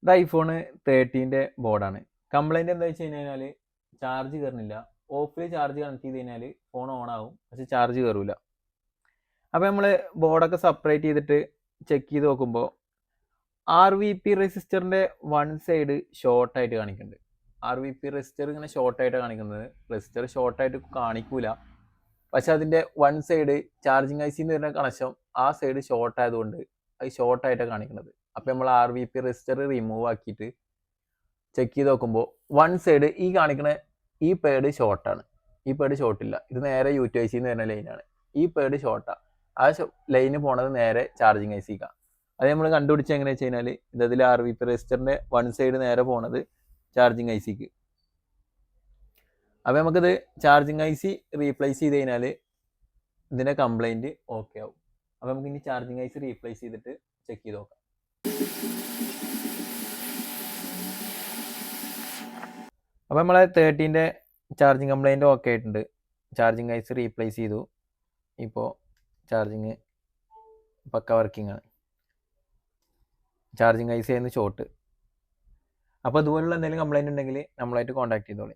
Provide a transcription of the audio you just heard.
ഇത് ഐഫോൺ 13 ബോർഡാണ്. കംപ്ലൈൻറ്റ് എന്താ വെച്ച് കഴിഞ്ഞാൽ ചാർജ് കയറുന്നില്ല. ഓഫിൽ ചാർജ് കണക്ട് ചെയ്ത് കഴിഞ്ഞാൽ ഫോൺ ഓൺ ആവും, പക്ഷെ ചാർജ് കയറൂല. അപ്പോൾ നമ്മൾ ബോർഡൊക്കെ സെപ്പറേറ്റ് ചെയ്തിട്ട് ചെക്ക് ചെയ്ത് നോക്കുമ്പോൾ RVP റെസിസ്റ്ററിൻ്റെ വൺ സൈഡ് ഷോർട്ടായിട്ട് കാണിക്കുന്നുണ്ട്. RVP റെസിസ്റ്റർ ഇങ്ങനെ ഷോർട്ടായിട്ട് കാണിക്കുന്നത്. റെസിസ്റ്റർ ഷോർട്ടായിട്ട് കാണിക്കൂല, പക്ഷെ അതിൻ്റെ വൺ സൈഡ് ചാർജിങ് ഐസിന്ന് വരുന്ന കണക്ഷൻ ആ സൈഡ് ഷോർട്ട് ആയതുകൊണ്ട് അത് ഷോർട്ടായിട്ടാണ് കാണിക്കുന്നത്. അപ്പോൾ നമ്മൾ RVP റെസിസ്റ്റർ റിമൂവ് ആക്കിയിട്ട് ചെക്ക് ചെയ്ത് നോക്കുമ്പോൾ വൺ സൈഡ് ഈ കാണിക്കുന്ന ഈ പേഡ് ഷോർട്ടാണ്. ഈ പേഡ് ഷോർട്ടില്ല. ഇത് നേരെ UTIC വരുന്ന ലൈനാണ്. ഈ പേഡ് ഷോർട്ടാണ്. ആ ലൈന് പോണത് നേരെ ചാർജിങ് ഐസിക്കാണ്. അത് നമ്മൾ കണ്ടുപിടിച്ച് എങ്ങനെയാ വെച്ച് കഴിഞ്ഞാൽ ഇതിൽ RVP റെസിസ്റ്ററിൻ്റെ വൺ സൈഡ് നേരെ പോണത് ചാർജിങ് ഐസിക്ക്. അപ്പോൾ നമുക്കിത് ചാർജിങ് ഐസി റീപ്ലേസ് ചെയ്ത് കഴിഞ്ഞാൽ ഇതിൻ്റെ കംപ്ലൈൻറ്റ് ഓക്കെ ആവും. അപ്പോൾ നമുക്ക് ഇനി ചാർജിങ് ഐസി റീപ്ലേസ് ചെയ്തിട്ട് ചെക്ക് ചെയ്ത് നോക്കാം. അപ്പോൾ നമ്മളെ 13 ചാർജിങ് കംപ്ലൈൻറ്റ് ഓക്കെ ആയിട്ടുണ്ട്. ചാർജിങ് ഐസി റീപ്ലേസ് ചെയ്തു. ഇപ്പോൾ ചാർജിങ് പക്ക വർക്കിംഗ് ആണ്. ചാർജിങ് ഐസി ആയിരുന്നു ഷോർട്ട്. അപ്പോൾ അതുപോലുള്ള എന്തെങ്കിലും കംപ്ലൈൻറ്റ് ഉണ്ടെങ്കിൽ നമ്മളായിട്ട് കോൺടാക്ട് ചെയ്തോളി.